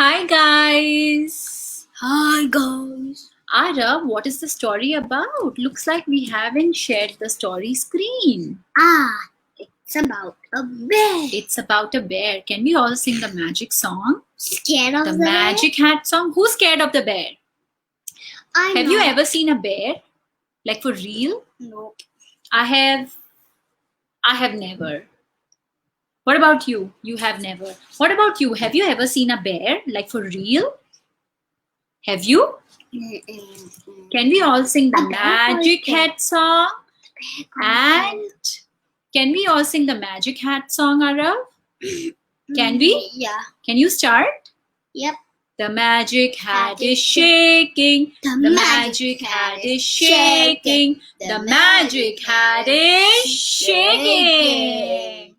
Hi guys! Hi guys. Arav, what is the story about? Looks like we haven't shared the story screen. It's about a bear. It's about a bear. Can we all sing the magic song? Scared of The the magic hat song? Who's scared of the bear? bear? Have you ever seen a bear? Like for real? No. I have never. What about you? You have never. What about you? Have you ever seen a bear? Like for real? Have you? Can we all sing the magic hat song? And can we all sing the magic hat song, Arav? Can we? Yeah. Can you start? Yep. The magic hat is shaking. The magic hat is shaking. The magic hat is shaking.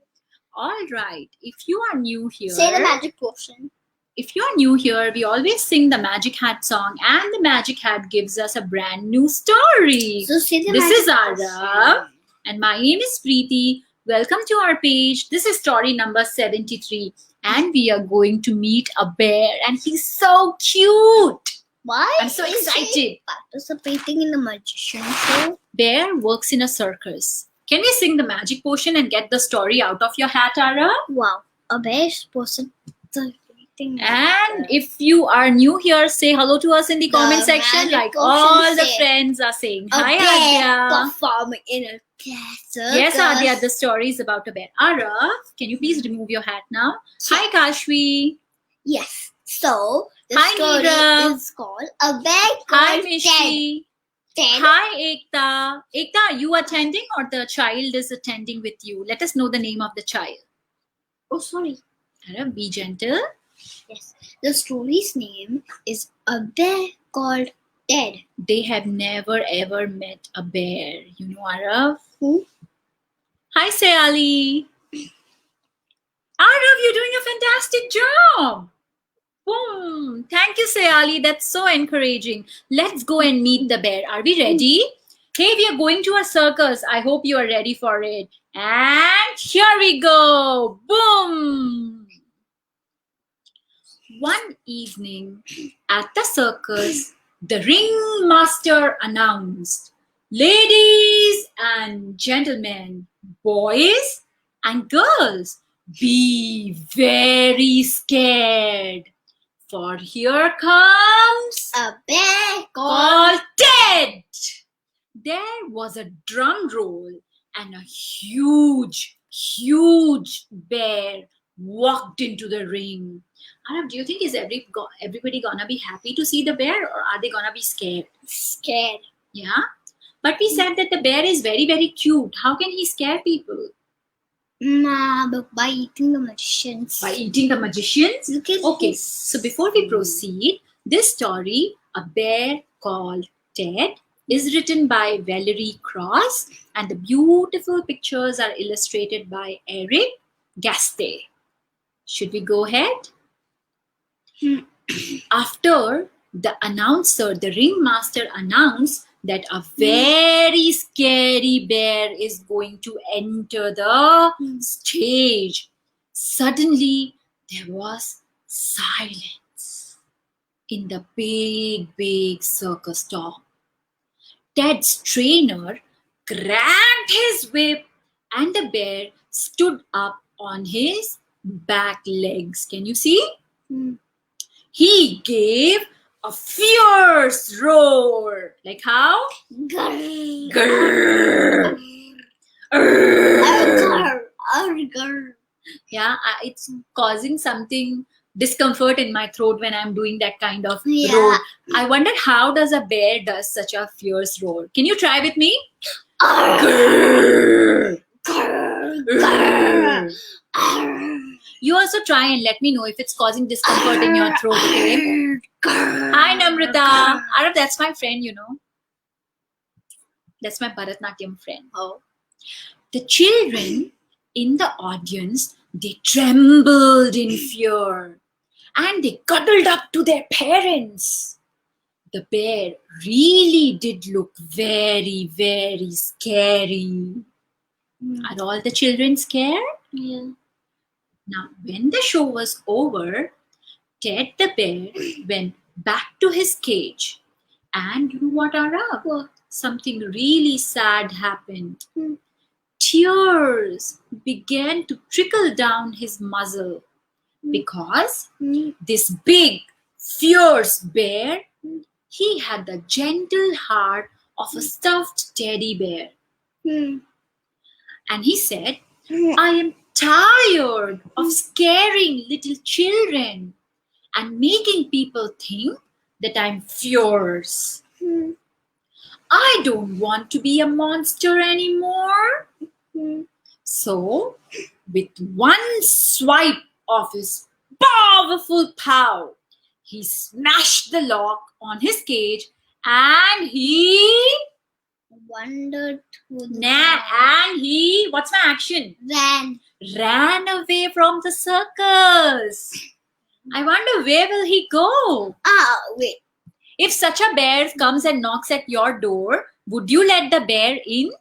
All right. If you are new here, Say the magic potion. If you're new here, we always sing the Magic Hat song, and the Magic Hat gives us a brand new story. So say the This magic is Arav, and my name is Preeti. Welcome to our page. This is story number 73, and we are going to meet a bear, and he's so cute. Why? I'm so excited. Participating in the magician show. Bear works in a circus. Can we sing the magic potion and get the story out of your hat, Arav? Wow. A bear is participating. And if you are new here, say hello to us in the comment section, like all the friends are saying. Hi, Adya. Performing in a circus. Yes, Adya, the story is about a bear. Arav, can you please remove your hat now? Hi, Kashvi. Yes. So the Hi, story Neera. is called A Bear Hi, Called Mishti. Ted. Hi, Ekta. Ekta, you attending or the child is attending with you? Let us know the name of the child. Oh, sorry. Arav, be gentle. Yes. The story's name is A Bear Called Ted. They have never ever met a bear. You know, Arav? Who? Hi, Sayali. Arav, you're doing a fantastic job. Boom. Thank you, Sayali. That's so encouraging. Let's go and meet the bear. Are we ready? Hey, we are going to a circus. I hope you are ready for it. And here we go. Boom. One evening at the circus, the ringmaster announced, "Ladies and gentlemen, boys and girls, be very scared, for here comes A bear called Ted." There was a drum roll and a huge bear walked into the ring. Arav, do you think is everybody gonna be happy to see the bear, or are they gonna be scared? Scared. Yeah, but we said that the bear is very, very cute. How can he scare people? Nah, but by eating the magicians. By eating the magicians? Look at Okay, his- so before we proceed, this story, A Bear Called Ted, is written by Valerie Cross, and the beautiful pictures are illustrated by Eric Gaste. Should we go ahead? After the announcer, the ringmaster announced that a very scary bear is going to enter the stage, suddenly there was silence in the big circus top. Ted's trainer grabbed his whip and the bear stood up on his back legs. Can you see? He gave a fierce roar. Like how? Grrr. Grrr. Grrr. Yeah, it's causing something discomfort in my throat when I'm doing that kind of Yeah. roar. I wonder how does a bear does such a fierce roar. Can you try with me? Grrr. Grrr. You also try and let me know if it's causing discomfort in your throat, okay? Hi, Namrita. Arav, that's my friend, you know. That's my Bharatnatyam friend. Oh. The children in the audience, they trembled in fear and they cuddled up to their parents. The bear really did look very, very scary. Are all the children scared? Yeah. Now, when the show was over, Ted the bear went back to his cage. And you know what, Ara? What? Something really sad happened. Hmm. Tears began to trickle down his muzzle because this big, fierce bear, he had the gentle heart of a stuffed teddy bear. And he said, I am tired of scaring little children and making people think that I'm fierce. I don't want to be a monster anymore. So, with one swipe of his powerful paw, he smashed the lock on his cage and he Wandered through the and he what's my action? ran Away from the circus. I wonder where will he go? Wait. If such a bear comes and knocks at your door, would you let the bear in?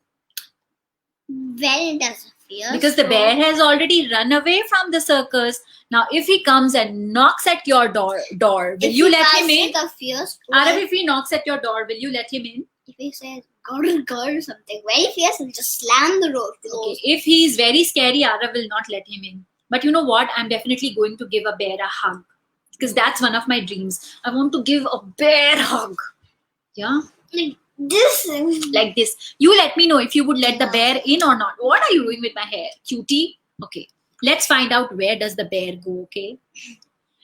Well, that's a fear. Because the bear has already run away from the circus. Now, if he comes and knocks at your door, will you let him in? Arab, if he knocks at your door, will you let him in? If he says girl something very fierce, and just slam the door closed. Okay. If he is very scary, Arab will not let him in. But you know what? I'm definitely going to give a bear a hug. Because that's one of my dreams. I want to give a bear hug. Yeah? Like this. You let me know if you would let the bear in or not. What are you doing with my hair? Cutie? Okay. Let's find out where does the bear go, okay?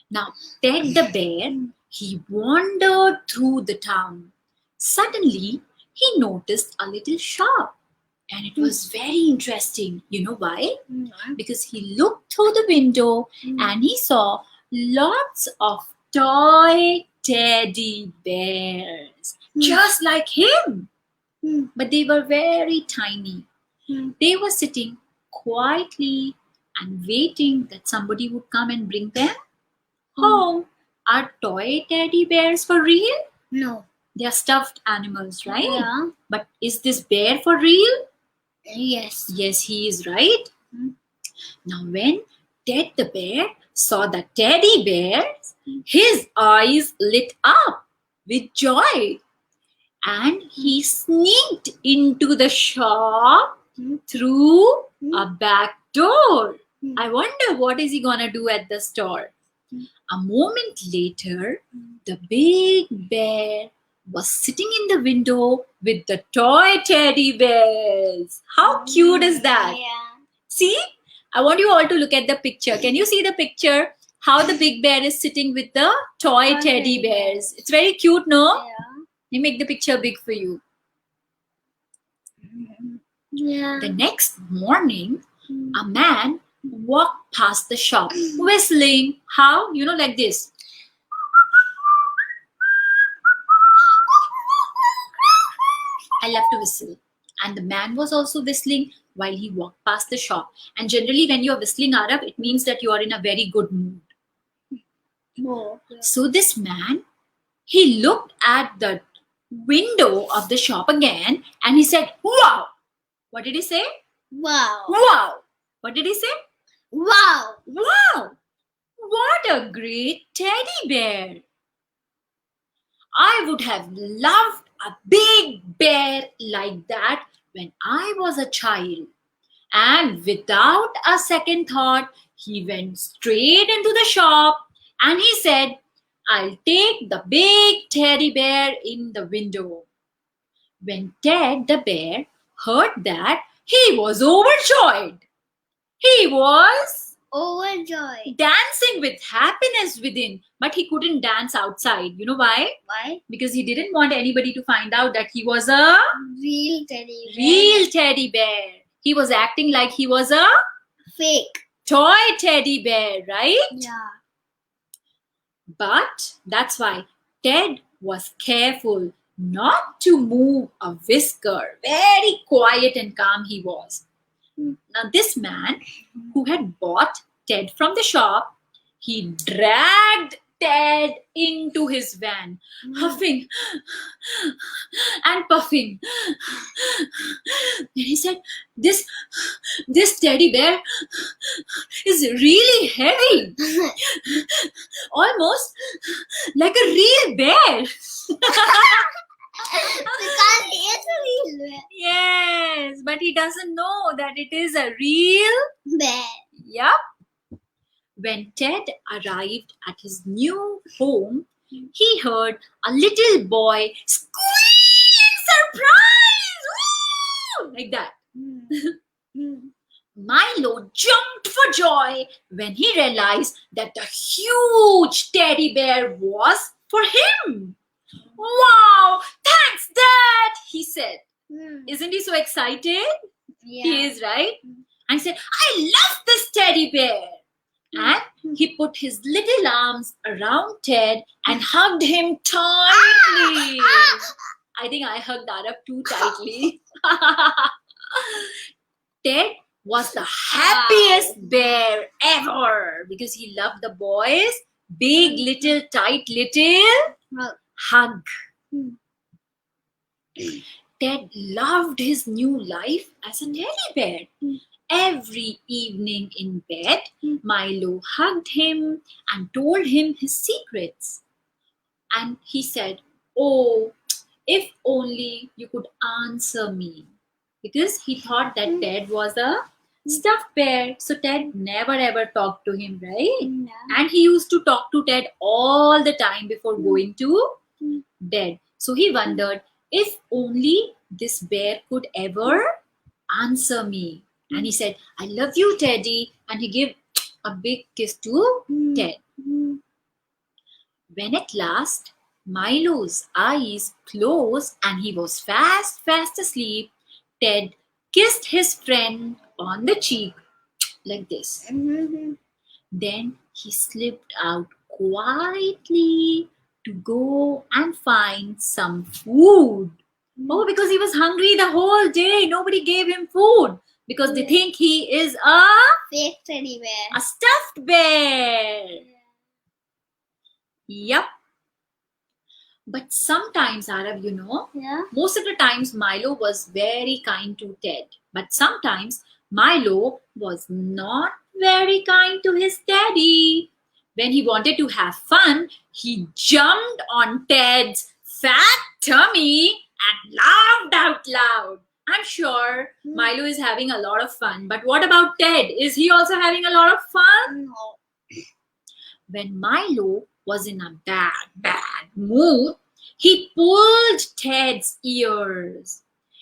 Now, Ted the bear, he wandered through the town. Suddenly, he noticed a little shop. And it was very interesting. You know why? Because he looked through the window and he saw lots of toy teddy bears. Just like him. But they were very tiny. They were sitting quietly and waiting that somebody would come and bring them home. Are toy teddy bears for real? No. They are stuffed animals, right? Yeah. But is this bear for real? Yes. Yes, he is, right? Now, when Ted the bear saw the teddy bears, his eyes lit up with joy. And he sneaked into the shop through a back door. I wonder what is he gonna do at the store. A moment later, the big bear was sitting in the window with the toy teddy bears. How cute is that? Yeah. See? I want you all to look at the picture. Can you see the picture? How the big bear is sitting with the toy teddy bears. It's very cute, no? Yeah. Let me make the picture big for you. Yeah. The next morning, a man walked past the shop whistling. How? You know, like this. I love to whistle. And the man was also whistling while he walked past the shop. And generally, when you are whistling Arab, it means that you are in a very good mood. So this man, he looked at the window of the shop again and he said, wow! What did he say? Wow. Wow! What did he say? Wow. Wow! What a great teddy bear! I would have loved a big bear like that when I was a child. And without a second thought, he went straight into the shop and he said, I'll take the big teddy bear in the window. When Ted the bear heard that, he was overjoyed. He was overjoyed, dancing with happiness within, but he couldn't dance outside. You know why? Why? Because he didn't want anybody to find out that he was a real teddy bear. Real teddy bear. He was acting like he was a fake toy teddy bear, right? Yeah. But that's why Ted was careful not to move a whisker. Very quiet and calm he was. Now this man who had bought Ted from the shop, he dragged Ted into his van, huffing and puffing. And he said, this teddy bear is really heavy, almost like a real bear. Because he is a real Yes, but he doesn't know that it is a real. bear. Yup. When Ted arrived at his new home, he heard a little boy squealing, surprise! Woo! Like that. Milo jumped for joy when he realized that the huge teddy bear was for him. Wow! Thanks, Dad! He said. Isn't he so excited? Yeah. He is, right? And he said, I love this teddy bear. And he put his little arms around Ted and hugged him tightly. I think I hugged Arab too tightly. Ted was the happiest bear ever because he loved the boys. Big, little, tight, little hug. Ted loved his new life as a teddy bear. Every evening in bed, Milo hugged him and told him his secrets. And he said, oh, if only you could answer me. Because he thought that Ted was a stuffed bear. So Ted never ever talked to him, right? And he used to talk to Ted all the time before going to bed. So he wondered if only this bear could ever answer me. And he said, I love you, Teddy. And he gave a big kiss to Ted. When at last Milo's eyes closed and he was fast asleep, Ted kissed his friend on the cheek like this. Then he slipped out quietly to go and find some food. Oh, because he was hungry the whole day. Nobody gave him food because they think he is a Fake teddy bear. a stuffed bear. Yup. But sometimes, Arab, Yeah. most of the times Milo was very kind to Ted. But sometimes Milo was not very kind to his Teddy. When he wanted to have fun, he jumped on Ted's fat tummy and laughed out loud. I'm sure Milo is having a lot of fun. But what about Ted? Is he also having a lot of fun? No. When Milo was in a bad mood, he pulled Ted's ears.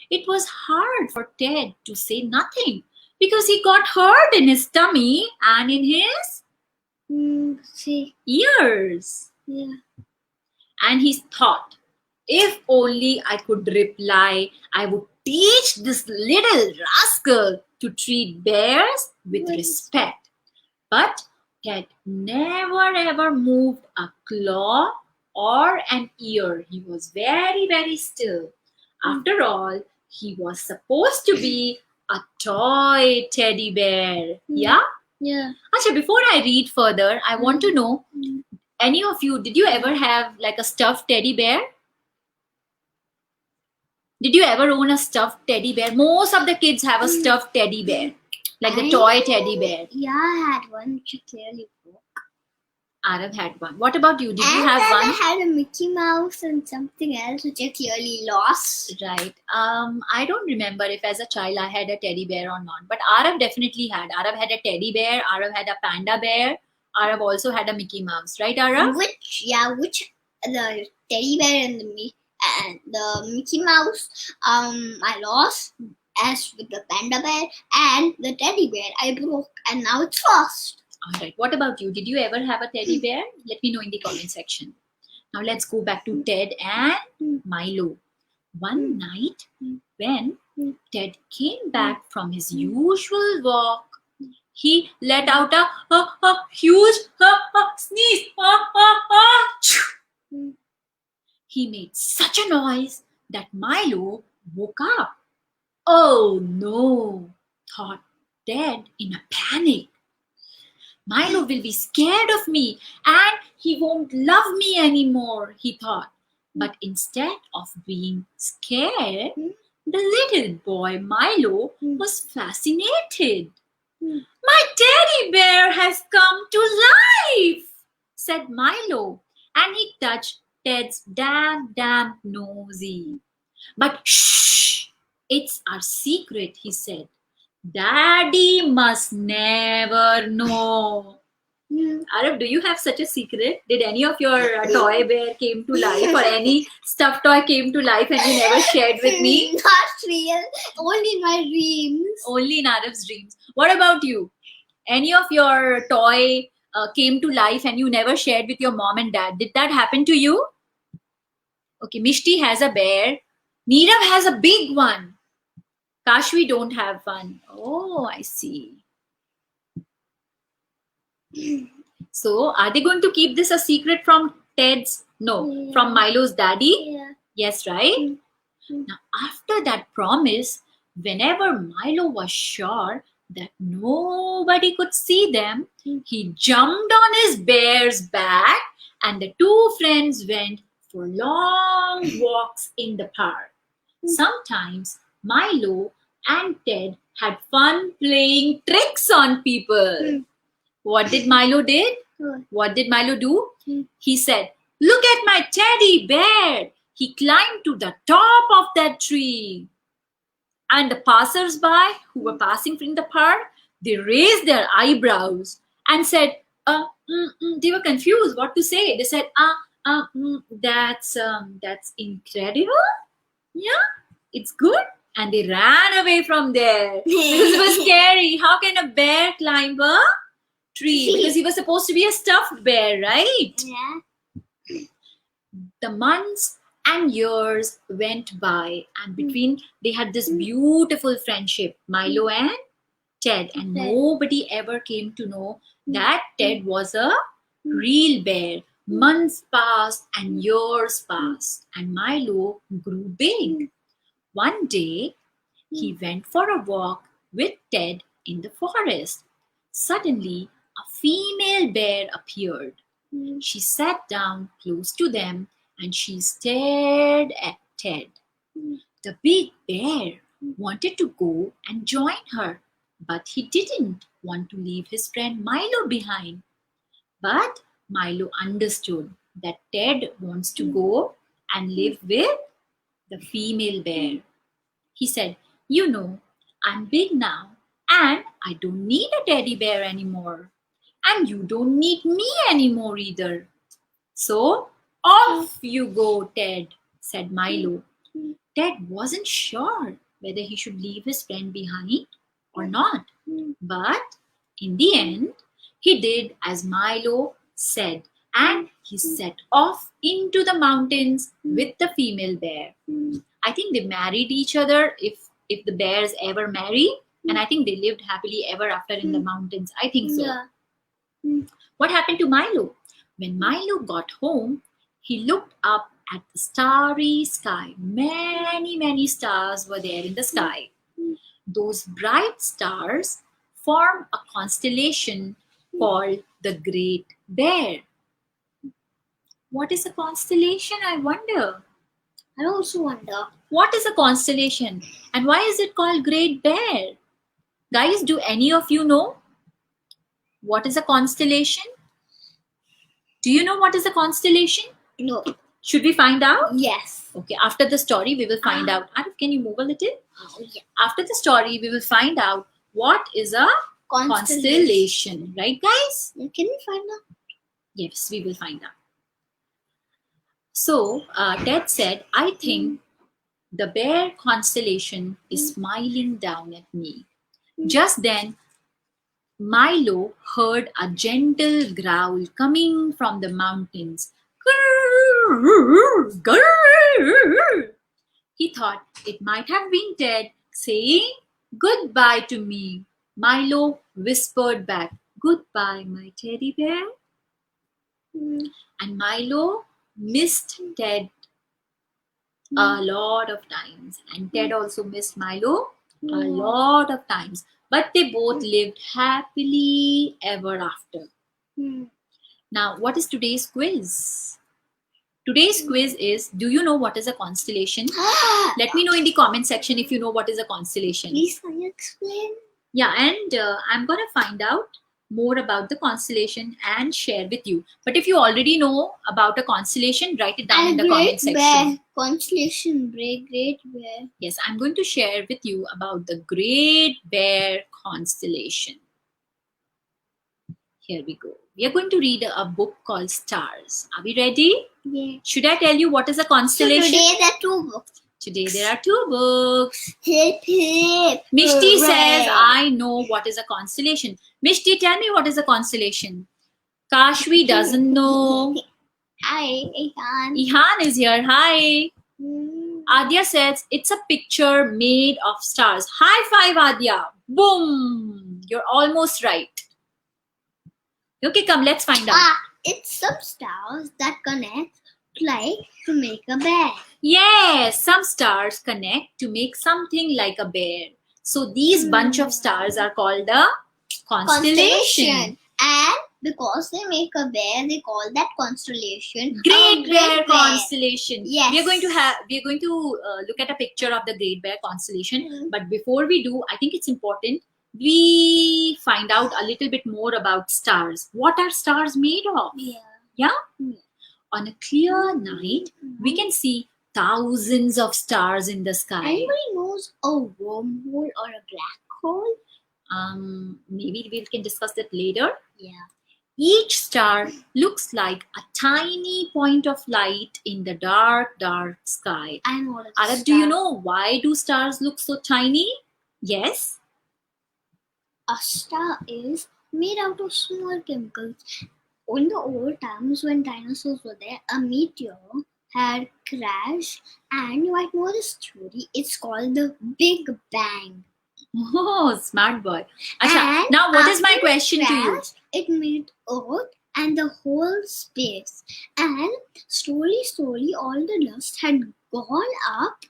It was hard for Ted to say nothing because he got hurt in his tummy and in his See. ears. Yeah. And he thought, if only I could reply, I would teach this little rascal to treat bears with respect. But Ted never ever moved a claw or an ear. He was very still. After all, he was supposed to be a toy teddy bear. Yeah? Yeah. Acha, before I read further, I want to know, any of you, did you ever have like a stuffed teddy bear? Did you ever own a stuffed teddy bear? Most of the kids have a stuffed teddy bear, like the toy teddy bear. Yeah, I had one which I clearly broke. Arab had one. What about you? Did you And have then one? I had a Mickey Mouse and something else which I clearly lost. Right. I don't remember if as a child I had a teddy bear or not. But Arab definitely had. Arab had a teddy bear. Arab had a panda bear. Arab also had a Mickey Mouse. Right, Arab? Which the teddy bear and the Mickey Mouse I lost, as with the panda bear and the teddy bear I broke, and now it's lost. All right. What about you? Did you ever have a teddy bear? Let me know in the comment section. Now let's go back to Ted and Milo. One night, when Ted came back from his usual walk, he let out a huge sneeze. He made such a noise that Milo woke up. Oh no, thought Ted in a panic. Milo will be scared of me and He won't love me anymore, he thought. But instead of being scared, the little boy Milo was fascinated. My teddy bear has come to life, said Milo, and he touched Ted's damp nosy. But shh, it's our secret, he said. Daddy must never know. Arab, do you have such a secret? Did any of your toy bear came to life or any stuffed toy came to life and you never shared with me? Not real. Only in my dreams. Only in Arab's dreams. What about you? Any of your toy came to life and you never shared with your mom and dad? Did that happen to you? Okay, Mishti has a bear. Neerav has a big one. Kashvi don't have one. Oh, I see. So, are they going to keep this a secret from Ted's? No, Yeah. from Milo's daddy? Yeah. Yes, right? Now, after that promise, whenever Milo was sure that nobody could see them, he jumped on his bear's back and the two friends went for long walks in the park. Sometimes Milo and Ted had fun playing tricks on people. What did Milo did? What did Milo do? He said, "Look at my teddy bear." He climbed to the top of that tree. And the passers-by who were passing in the park, they raised their eyebrows and said, they were confused what to say. They said, that's incredible. Yeah, it's good. And they ran away from there because it was scary. How can a bear climb a tree? Because he was supposed to be a stuffed bear, right? Yeah. The months and years went by, and between they had this beautiful friendship, Milo and Ted, and nobody ever came to know that Ted was a real bear. Months passed and years passed, and Milo grew big. One day, he went for a walk with Ted in the forest. Suddenly, a female bear appeared. She sat down close to them and she stared at Ted. The big bear wanted to go and join her, but he didn't want to leave his friend Milo behind. But Milo understood that Ted wants to go and live with the female bear. He said, "You know, I'm big now and I don't need a teddy bear anymore. And you don't need me anymore either. So off you go, Ted," said Milo. Ted wasn't sure whether he should leave his friend behind or not. But in the end, he did as Milo said and he set off into the mountains with the female bear. I think they married each other if the bears ever marry, and I think they lived happily ever after in the mountains. I think so. Yeah. What happened to Milo? When Milo got home, he looked up at the starry sky. Many stars were there in the sky. Those bright stars form a constellation called the Great Bear. What is a constellation, I wonder? I also wonder. What is a constellation and why is it called Great Bear? Guys, do any of you know what is a constellation? Do you know what is a constellation? No. Should we find out? Yes. Okay, after the story, we will find out. Arif, can you move a little? Oh, yeah. After the story, we will find out what is a constellation. Right, guys? Can we find out? Yes, we will find out. So, Ted said, "I think the bear constellation is smiling down at me." Just then, Milo heard a gentle growl coming from the mountains. He thought it might have been Ted saying goodbye to me. Milo whispered back, "Goodbye, my teddy bear." And Milo missed Ted a lot of times, and Ted also missed Milo a lot of times, but they both lived happily ever after. Now, what is today's quiz? Today's quiz is, do you know what is a constellation? Let me know in the comment section if you know what is a constellation. Please, can you explain? Yeah, and I'm going to find out more about the constellation and share with you. But if you already know about a constellation, write it down in the comment section. Bear. Constellation, Great Bear. Yes, I'm going to share with you about the Great Bear constellation. Here we go. We are going to read a book called Stars. Are we ready? Yeah. Should I tell you what is a constellation? So today there are 2 books. Today there are 2 books. Hip, hip. Mishti Hooray. says, I know what is a constellation. Mishti, tell me what is a constellation. Kashvi doesn't know. Hi, Ihan. Ihan is here. Hi. Mm. Adya says, it's a picture made of stars. High five, Adya. Boom. You're almost right. Okay, come, let's find out. It's some stars that connect like to make a bear. Yes, some stars connect to make something like a bear. So these bunch of stars are called a constellation. And because they make a bear, they call that constellation Great Bear constellation. Yes. We are going to look at a picture of the Great Bear constellation. But before we do, I think it's important we find out a little bit more about stars. What are stars made of? Yeah? On a clear night, we can see thousands of stars in the sky. Anybody knows a wormhole or a black hole? Maybe we can discuss that later. Yeah. Each star looks like a tiny point of light in the dark, dark sky. I know what Arab, do you know why do stars look so tiny? Yes? A star is made out of small chemicals. In the old times when dinosaurs were there, a meteor had crashed, and you might know this story. It's called the Big Bang. Oh, smart boy. Achha, now what is my question to you? It made Earth and the whole space. And slowly, all the dust had gone up,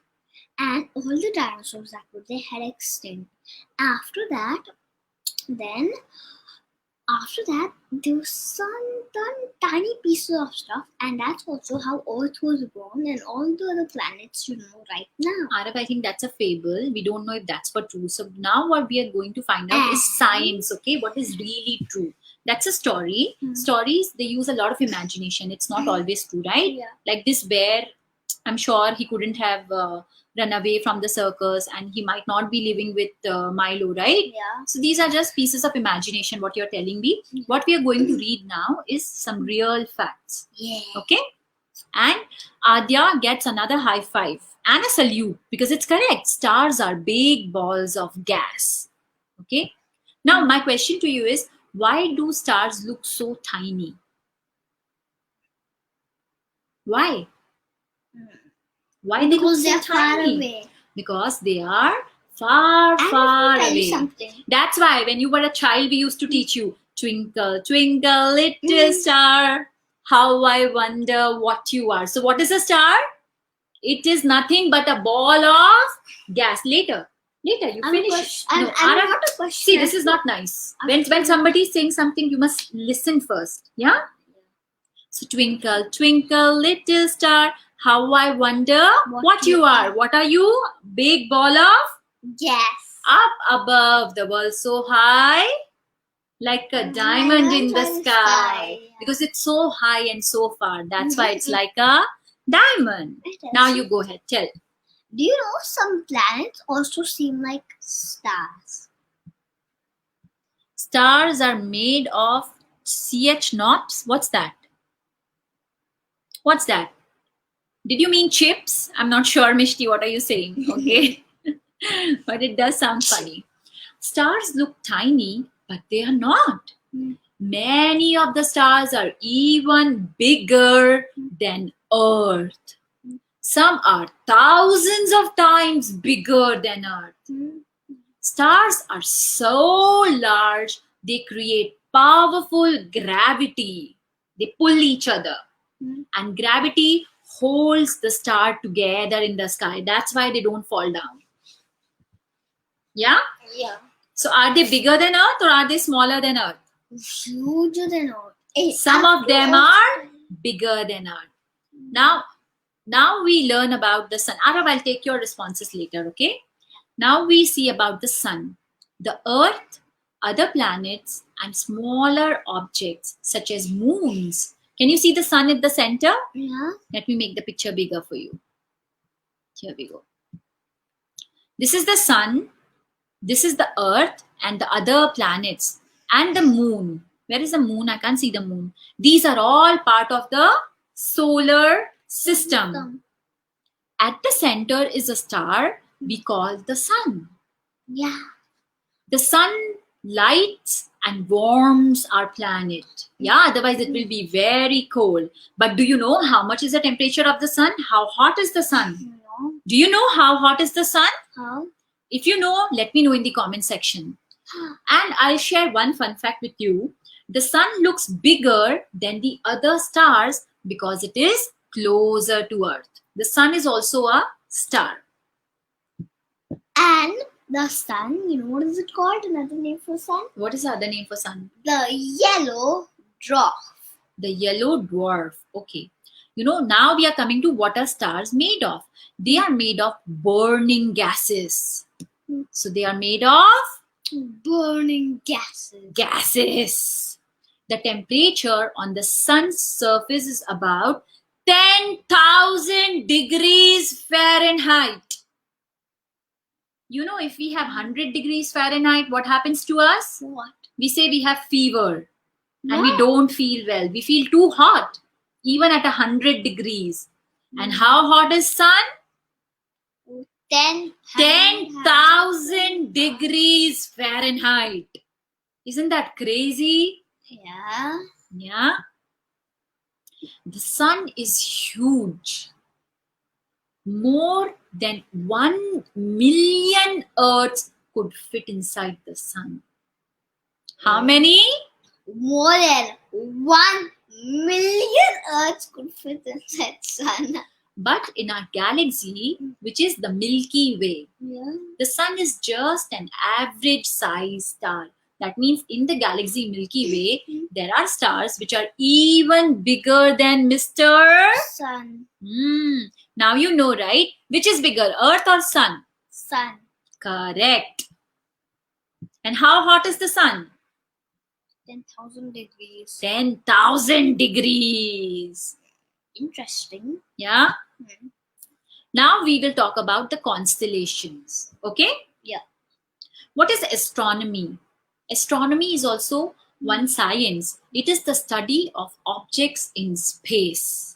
and all the dinosaurs that were there had extinct. After that, there was some tiny pieces of stuff, and that's also how Earth was born and all the other planets you know right now. Arab, I think that's a fable. We don't know if that's for true. So now what we are going to find out is science, okay? What is really true? That's a story. Stories, they use a lot of imagination. It's not always true, right? Yeah. Like this bear, I'm sure he couldn't have run away from the circus, and he might not be living with Milo, right? Yeah. So these are just pieces of imagination, what you're telling me. What we are going to read now is some real facts. Yeah. Okay? And Adya gets another high five and a salute because it's correct. Stars are big balls of gas. Okay? Now, my question to you is, why do stars look so tiny? Why? Why Because they they're look so far tiny? away. Because they are far, far away. Something. That's why when you were a child, we used to teach you, twinkle, twinkle, little star, how I wonder what you are. So what is a star? It is nothing but a ball of gas. Later, you finish. No, I'm not a question. See, this is not nice. When somebody is saying something, you must listen first. Yeah? So twinkle, twinkle, little star, how I wonder what you are. What are you? Big ball of gas. Up above the world so high, like a diamond in the sky. Because it's so high and so far. That's why it's like a diamond. Now you go ahead, tell. Do you know some planets also seem like stars? Stars are made of CH knots. What's that? What's that? Did you mean chips? I'm not sure, Mishti. What are you saying? Okay. But it does sound funny. Stars look tiny, but they are not. Many of the stars are even bigger than Earth. Some are thousands of times bigger than Earth. Stars are so large, they create powerful gravity. They pull each other. And gravity holds the star together in the sky. That's why they don't fall down. Yeah? Yeah. So are they bigger than Earth or are they smaller than Earth? Huger than Earth. Some of them are bigger than Earth. Now we learn about the sun. Arav, I'll take your responses later, okay? Now we see about the sun, the Earth, other planets, and smaller objects such as moons. Can you see the sun at the center? Yeah. Let me make the picture bigger for you. Here we go. This is the sun, this is the Earth, and the other planets, and the moon. Where is the moon? I can't see the moon. These are all part of the solar system. At the center is a star we call the sun. Yeah. The sun lights and warms our planet. Yeah, otherwise it will be very cold. But do you know how much is the temperature of the sun? How hot is the sun? No. Do you know how hot is the sun? How? If you know, let me know in the comment section. And I'll share one fun fact with you. The sun looks bigger than the other stars because it is closer to Earth. The sun is also a star. And the sun, you know what is it called? Another name for sun? What is the other name for sun? The yellow dwarf. The yellow dwarf. Okay. You know, now we are coming to what are stars made of. They are made of burning gases. So they are made of burning gases. Gases. The temperature on the sun's surface is about 10,000 degrees Fahrenheit. You know, if we have 100 degrees Fahrenheit, what happens to us? What? We say we have fever and Yeah. we don't feel well. We feel too hot, even at 100 degrees. And how hot is sun? 10,000 degrees Fahrenheit. Isn't that crazy? Yeah. Yeah. The sun is huge. More than 1 million Earths could fit inside the sun. How many? More than 1 million Earths could fit inside sun. But in our galaxy, which is the Milky Way, Yeah. the sun is just an average size star. That means in the galaxy Milky Way, there are stars which are even bigger than Mr. Sun. Now you know, right? Which is bigger, Earth or sun? Sun. Correct. And how hot is the sun? 10,000 degrees. 10,000 degrees. Interesting. Yeah. Now we will talk about the constellations. Okay? Yeah. What is astronomy? Astronomy is also one science. It is the study of objects in space.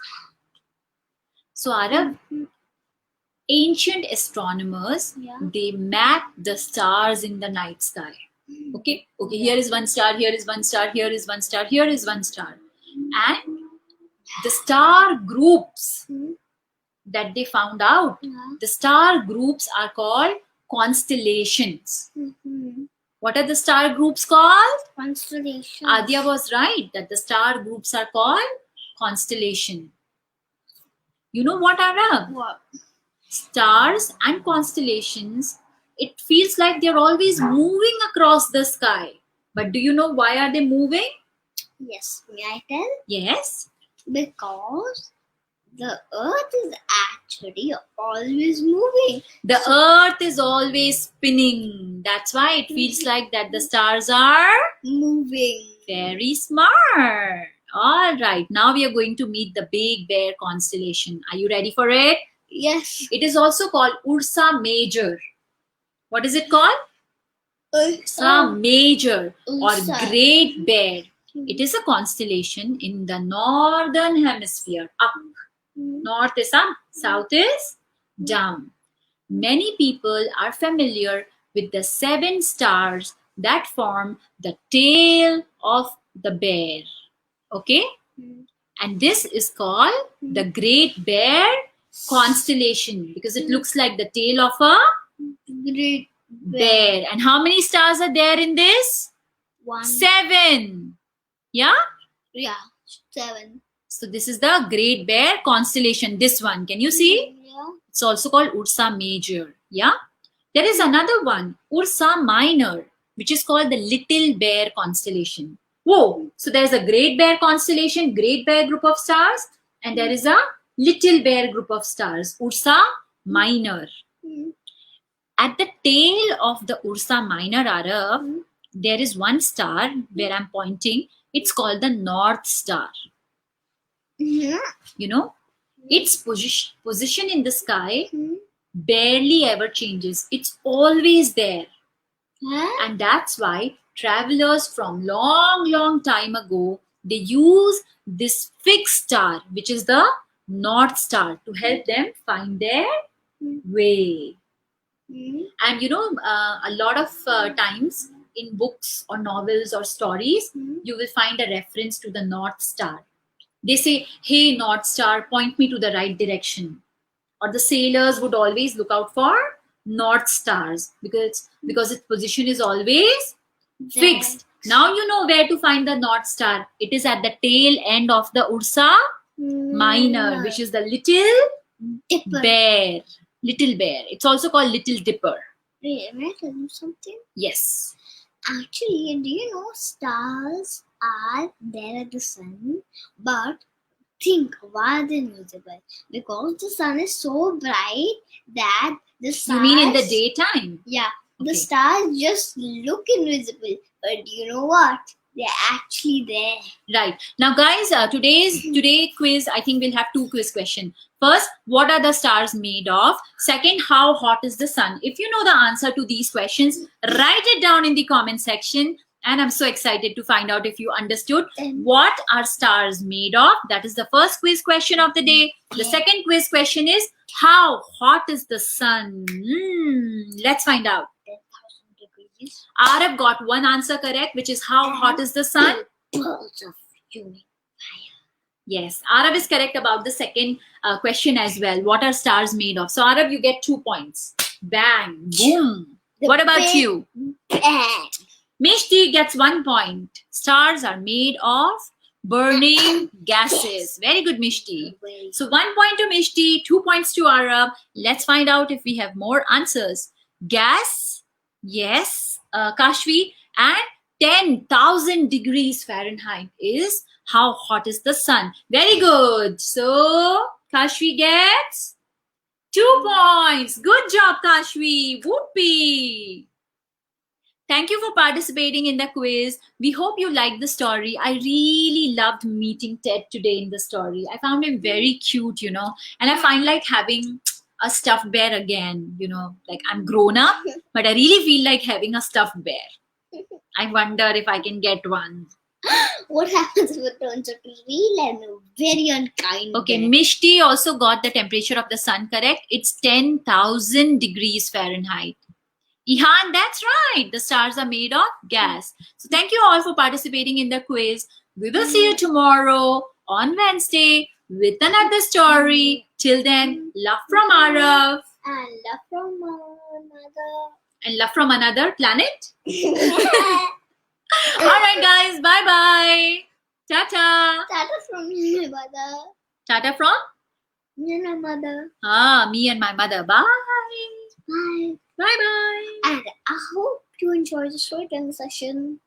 So, Arav, ancient astronomers, they map the stars in the night sky. Okay, here is one star, here is one star, here is one star, here is one star. And the star groups that they found out, the star groups are called constellations. What are the star groups called? Constellation. Adya was right that the star groups are called constellation. You know what, Arav? What? Stars and constellations, it feels like they're always moving across the sky. But do you know why are they moving? Yes. May I tell? Yes. Because the Earth is actually always moving. The Earth is always spinning. That's why it feels like that the stars are moving. Very smart. All right. Now we are going to meet the Big Bear constellation. Are you ready for it? Yes. It is also called Ursa Major. What is it called? Ursa Major or Great Bear. It is a constellation in the northern hemisphere. Up. North is up, south is down. Many people are familiar with the 7 stars that form the tail of the bear. Okay? And this is called the Great Bear constellation because it looks like the tail of a Great bear. And how many stars are there in this? 1. 7. Yeah? Yeah. 7. So this is the Great Bear constellation. This one. Can you see? Yeah. It's also called Ursa Major. Yeah? There is another one, Ursa Minor, which is called the Little Bear constellation. Whoa! So there's a Great Bear constellation, Great Bear group of stars, and there is a Little Bear group of stars, Ursa Minor. At the tail of the Ursa Minor, Arav, there is one star where I'm pointing. It's called the North Star. You know, its position in the sky barely ever changes. It's always there. And that's why travelers from long time ago, they use this fixed star, which is the North Star, to help them find their way. And a lot of times in books or novels or stories, you will find a reference to the North Star. They say, "Hey, North Star, point me to the right direction." Or the sailors would always look out for North Stars because its position is always fixed. Now you know where to find the North Star. It is at the tail end of the Ursa Minor, which is the Little Bear. Little Bear. It's also called Little Dipper. Wait, may I tell you something? Yes. Actually, do you know stars are there at the sun, but think why are they invisible? Because the sun is so bright that the stars... You mean in the daytime? Yeah, the Okay. stars just look invisible, but you know what? They're actually there. Right. Now, guys, today quiz, I think we'll have 2 quiz questions. First, what are the stars made of? Second, how hot is the sun? If you know the answer to these questions, write it down in the comment section. And I'm so excited to find out if you understood what are stars made of. That is the first quiz question of the day. The second quiz question is, how hot is the sun? Let's find out. 10,000 degrees. Arab got one answer correct, which is how hot is the sun? Balls of fuming. Yes, Arab is correct about the second question as well. What are stars made of? So Arab, you get 2 points. Bang, boom. What about big you? Bang. Mishti gets 1 point. Stars are made of burning gases. Very good, Mishti. So 1 point to Mishti, 2 points to Arab. Let's find out if we have more answers. Gas, yes, Kashvi, and 10,000 degrees Fahrenheit is how hot is the sun. Very good. So Kashvi gets 2 points. Good job, Kashvi. Whoopee. Thank you for participating in the quiz. We hope you liked the story. I really loved meeting Ted today in the story. I found him very cute, and I find like having a stuffed bear again, like I'm grown up, but I really feel like having a stuffed bear. I wonder if I can get one. What happens if it turns out to real and very unkind? Okay, bear? Mishti also got the temperature of the sun correct. It's 10,000 degrees Fahrenheit. Ihan, that's right. The stars are made of gas. So thank you all for participating in the quiz. We will see you tomorrow on Wednesday with another story. Till then, love from Arav. And love from mother. And love from another planet. Alright guys, bye-bye. Tata. Tata from my mother. Tata from? My mother. Me and my mother. Bye. Bye. Bye-bye. And I hope you enjoyed the storytelling session.